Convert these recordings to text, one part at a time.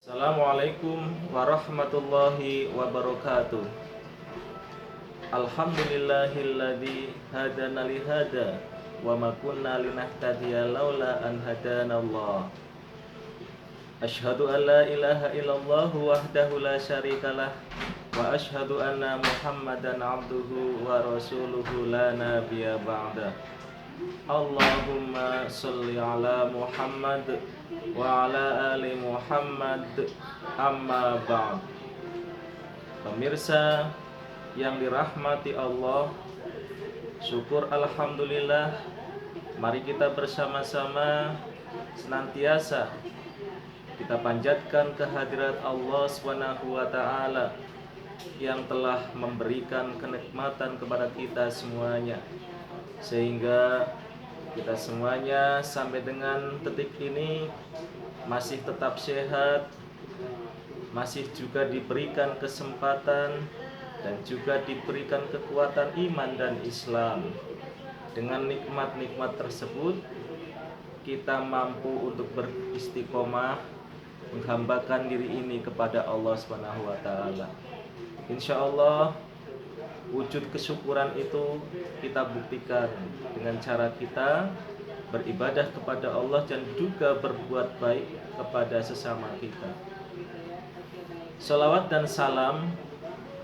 Assalamualaikum warahmatullahi wabarakatuh. Alhamdulillahilladzi hadana lihada wa ma kunna linahtadiya laula an hadanallah. Asyhadu an la ilaha illallah wahdahu la syarikalah wa asyhadu anna Muhammadan abduhu wa rasuluhu la nabiyya ba'da. Allahumma sholli ala Muhammad wa ala ali Muhammad, amma ba'd. Pemirsa yang dirahmati Allah, syukur alhamdulillah, mari kita bersama-sama senantiasa kita panjatkan kehadirat Allah Subhanahu wa taala yang telah memberikan kenikmatan kepada kita semuanya, sehingga kita semuanya sampai dengan detik ini masih tetap sehat, masih juga diberikan kesempatan dan juga diberikan kekuatan iman dan Islam. Dengan nikmat-nikmat tersebut kita mampu untuk beristiqomah menghambakan diri ini kepada Allah Subhanahu wa taala. Insyaallah wujud kesyukuran itu kita buktikan dengan cara kita beribadah kepada Allah dan juga berbuat baik kepada sesama kita. Salawat dan salam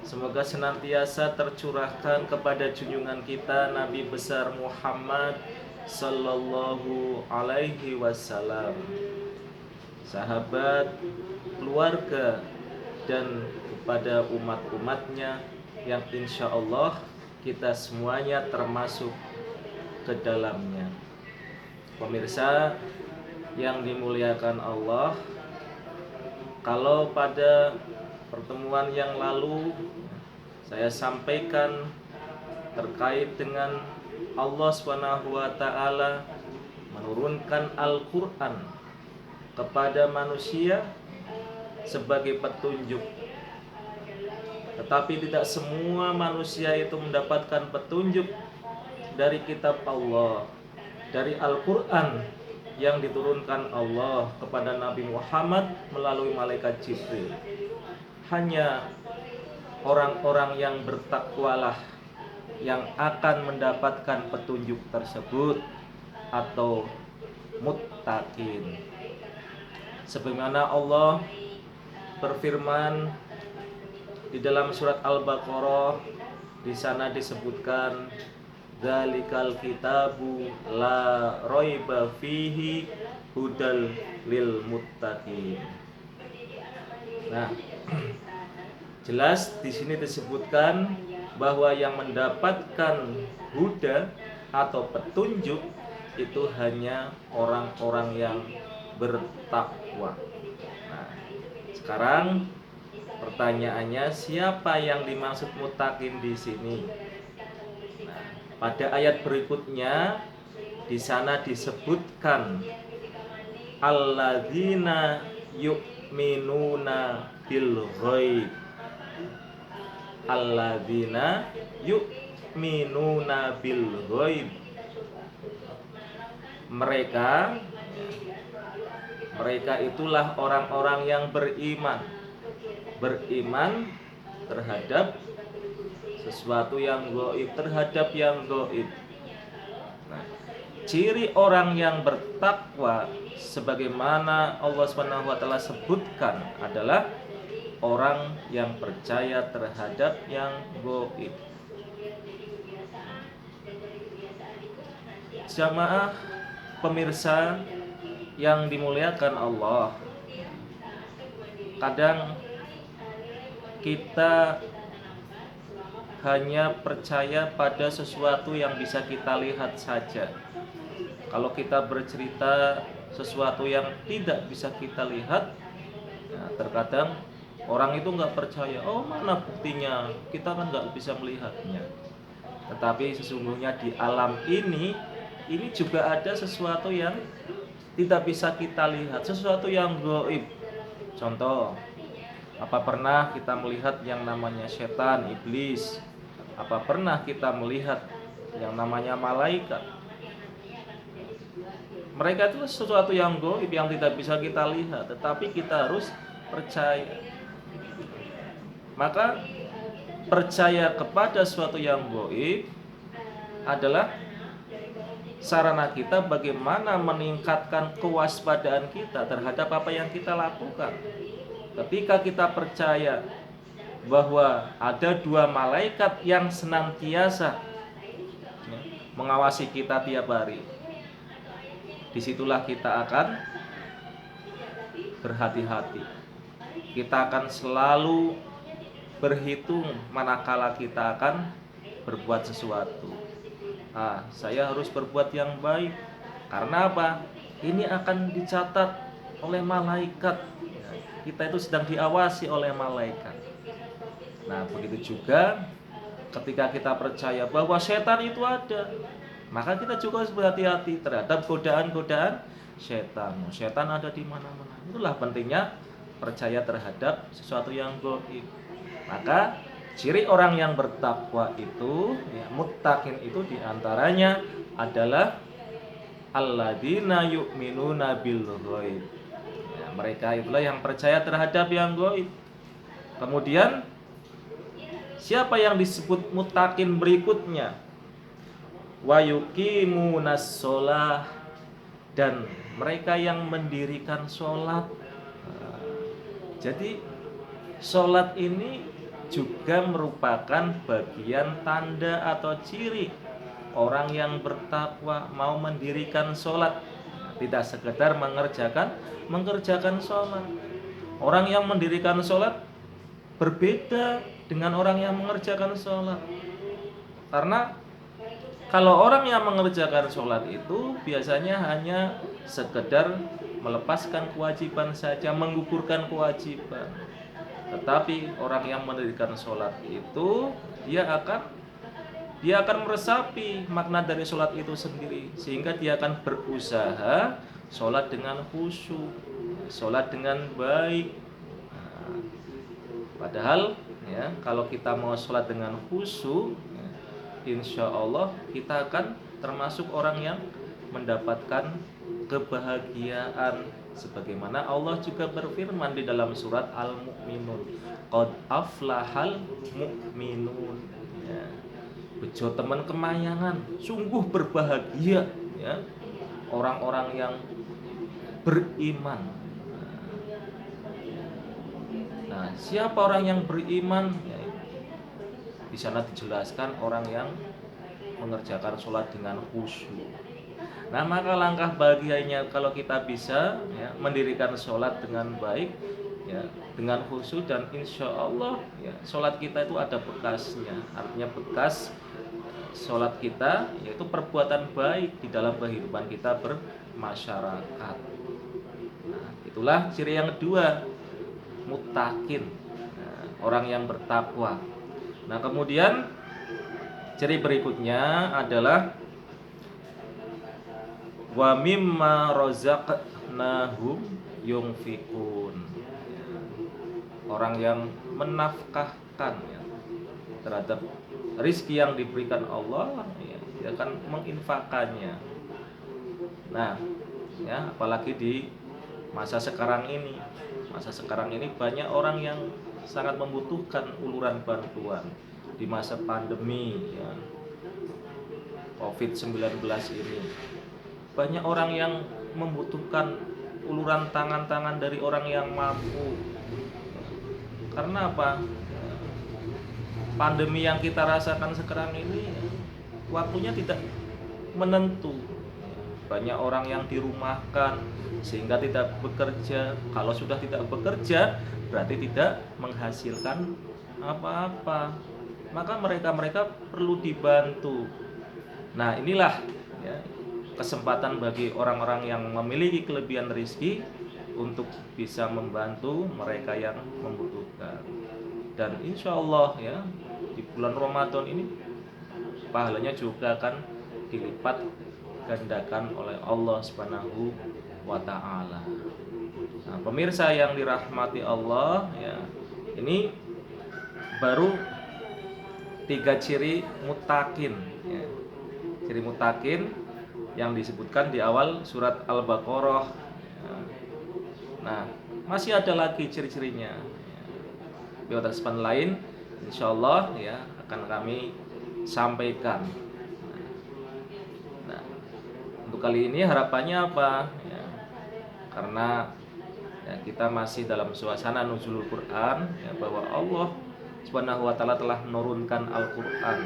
semoga senantiasa tercurahkan kepada junjungan kita Nabi besar Muhammad sallallahu alaihi wasallam, sahabat, keluarga, dan kepada umat-umatnya yang insya Allah kita semuanya termasuk ke dalamnya. Pemirsa yang dimuliakan Allah, kalau pada pertemuan yang lalu saya sampaikan terkait dengan Allah Subhanahu wa taala menurunkan Al-Qur'an kepada manusia sebagai petunjuk, tetapi tidak semua manusia itu mendapatkan petunjuk dari kitab Allah, dari Al-Qur'an yang diturunkan Allah kepada Nabi Muhammad melalui malaikat Jibril. Hanya orang-orang yang bertakwalah yang akan mendapatkan petunjuk tersebut, atau muttaqin. Sebagaimana Allah berfirman di dalam surat Al-Baqarah, di sana disebutkan dzalikal kitabu la raiba fihi hudal lil muttaqin. Nah, jelas di sini disebutkan bahwa yang mendapatkan huda atau petunjuk itu hanya orang-orang yang bertakwa. Nah, sekarang pertanyaannya, siapa yang dimaksud muttaqin di sini? Nah, pada ayat berikutnya di sana disebutkan alladzina yu'minuna bil ghaib. Alladzina yu'minuna bil ghaib. Mereka itulah orang-orang yang beriman terhadap sesuatu yang gaib, terhadap yang gaib. Nah, ciri orang yang bertakwa sebagaimana Allah Subhanahu wa taala sebutkan adalah orang yang percaya terhadap yang gaib. Jamaah pemirsa yang dimuliakan Allah, kadang kita hanya percaya pada sesuatu yang bisa kita lihat saja. Kalau kita bercerita sesuatu yang tidak bisa kita lihat, ya, terkadang orang itu nggak percaya. Oh, mana buktinya? Kita kan nggak bisa melihatnya. Tetapi sesungguhnya di alam ini juga ada sesuatu yang tidak bisa kita lihat, sesuatu yang gaib. Contoh, apa pernah kita melihat yang namanya setan, iblis? Apa pernah kita melihat yang namanya malaikat? Mereka itu sesuatu yang gaib yang tidak bisa kita lihat, tetapi kita harus percaya. Maka percaya kepada sesuatu yang gaib adalah sarana kita bagaimana meningkatkan kewaspadaan kita terhadap apa yang kita lakukan. Ketika kita percaya bahwa ada dua malaikat yang senantiasa mengawasi kita tiap hari, disitulah kita akan berhati-hati. Kita akan selalu berhitung manakala kita akan berbuat sesuatu. Saya harus berbuat yang baik. Karena apa? Ini akan dicatat oleh malaikat. Kita itu sedang diawasi oleh malaikat. Nah, begitu juga ketika kita percaya bahwa setan itu ada, maka kita juga harus berhati-hati terhadap godaan-godaan setan. Setan ada di mana-mana. Itulah pentingnya percaya terhadap sesuatu yang gaib. Maka ciri orang yang bertakwa itu, muttaqin itu diantaranya adalah alladzina yu'minuna bil ghaib. Mereka itulah yang percaya terhadap yang gaib. Kemudian siapa yang disebut muttaqin berikutnya? Wa yuqimunas shalah, dan mereka yang mendirikan sholat. Jadi sholat ini juga merupakan bagian tanda atau ciri orang yang bertakwa, mau mendirikan sholat, tidak sekedar mengerjakan sholat. Orang yang mendirikan sholat berbeda dengan orang yang mengerjakan sholat. Karena kalau orang yang mengerjakan sholat itu biasanya hanya sekedar melepaskan kewajiban saja, menggugurkan kewajiban. Tetapi orang yang mendirikan sholat itu dia akan meresapi makna dari sholat itu sendiri, sehingga dia akan berusaha sholat dengan khusyuk, sholat dengan baik. Padahal kalau kita mau sholat dengan khusyuk, insya Allah kita akan termasuk orang yang mendapatkan kebahagiaan, sebagaimana Allah juga berfirman di dalam surat Al-Mu'minun, qad aflahal mu'minun. Bejo teman kemayangan, sungguh berbahagia orang-orang yang beriman. Nah, siapa orang yang beriman? Di sana dijelaskan orang yang mengerjakan sholat dengan khusyuk. Nah, maka langkah bahagianya kalau kita bisa mendirikan sholat dengan baik, dengan khusyuk, dan insya Allah sholat kita itu ada bekasnya. Artinya bekas sholat kita yaitu perbuatan baik di dalam kehidupan kita bermasyarakat. Nah, itulah ciri yang kedua, muttaqin, orang yang bertakwa. Nah, kemudian ciri berikutnya adalah wa mimma razaqnahum yunfikun, orang yang menafkahkan terhadap rizki yang diberikan Allah, dia akan menginfakkannya. Nah, apalagi di masa sekarang ini. Masa sekarang ini banyak orang yang sangat membutuhkan uluran bantuan di masa pandemi COVID-19 ini. Banyak orang yang membutuhkan uluran tangan-tangan dari orang yang mampu. Karena apa? Pandemi yang kita rasakan sekarang ini waktunya tidak menentu. Banyak orang yang dirumahkan sehingga tidak bekerja. Kalau sudah tidak bekerja berarti tidak menghasilkan apa-apa. Maka mereka perlu dibantu. Nah, inilah kesempatan bagi orang-orang yang memiliki kelebihan rezeki untuk bisa membantu mereka yang membutuhkan. Dan insya Allah di bulan Ramadan ini pahalanya juga akan dilipat gandakan oleh Allah Subhanahu wa ta'ala. Nah, pemirsa yang dirahmati Allah, ini baru 3 ciri muttaqin. Ciri muttaqin yang disebutkan di awal surat Al-Baqarah. Nah, masih ada lagi ciri-cirinya. Di kesempatan lain, insya Allah ya akan kami sampaikan. Nah, untuk kali ini harapannya apa? Ya, karena ya, kita masih dalam suasana nuzulul Quran, ya, bahwa Allah Subhanahu wa taala telah menurunkan Al-Quran,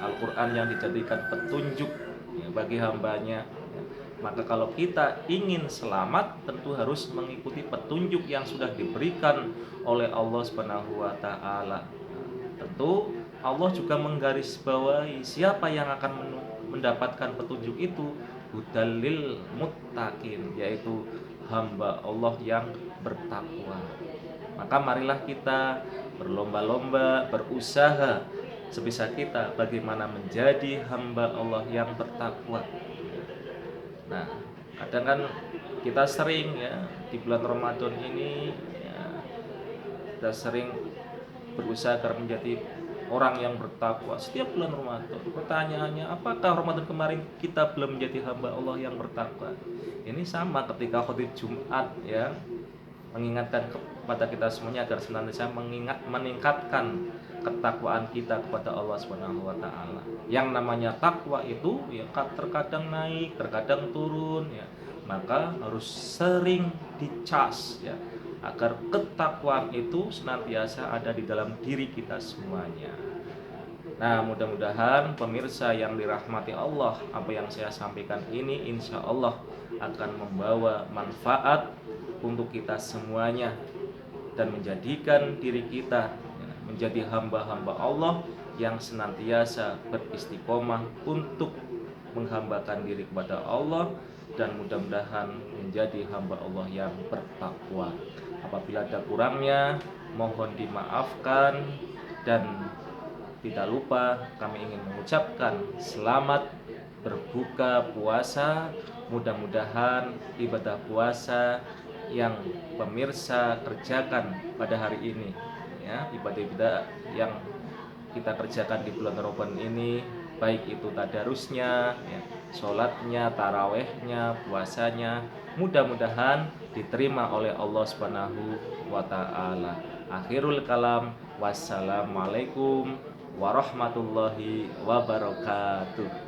Al-Quran yang dijadikan petunjuk ya, bagi hambanya. Ya. Maka kalau kita ingin selamat, tentu harus mengikuti petunjuk yang sudah diberikan oleh Allah Subhanahu wa taala. Tentu Allah juga menggarisbawahi siapa yang akan mendapatkan petunjuk itu, hudalil muttaqin, yaitu hamba Allah yang bertakwa. Maka marilah kita berlomba-lomba, berusaha sebisa kita bagaimana menjadi hamba Allah yang bertakwa. Nah, kadang kan kita sering ya di bulan Ramadan ini ya, kita sering berusaha agar menjadi orang yang bertakwa setiap bulan Ramadan. Pertanyaannya, apakah Ramadan kemarin kita belum menjadi hamba Allah yang bertakwa? Ini sama ketika khutbah Jumat ya, mengingatkan kepada kita semuanya agar senantiasa meningkatkan ketakwaan kita kepada Allah Subhanahu wa taala. Yang namanya takwa itu ya terkadang naik, terkadang turun ya. Maka harus sering dicas ya agar ketakwaan itu senantiasa ada di dalam diri kita semuanya. Nah, mudah-mudahan pemirsa yang dirahmati Allah, apa yang saya sampaikan ini insya Allah akan membawa manfaat untuk kita semuanya dan menjadikan diri kita menjadi hamba-hamba Allah yang senantiasa beristiqomah untuk menghambakan diri kepada Allah dan mudah-mudahan menjadi hamba Allah yang bertakwa. Apabila ada kurangnya mohon dimaafkan, dan tidak lupa kami ingin mengucapkan selamat berbuka puasa. Mudah-mudahan ibadah puasa yang pemirsa kerjakan pada hari ini ya, ibadah-ibadah yang kita kerjakan di bulan Ramadan ini, baik itu tadarusnya ya, sholatnya, tarawehnya, puasanya, mudah-mudahan diterima oleh Allah Subhanahu wa taala. Akhirul kalam, wassalamualaikum warahmatullahi wabarakatuh.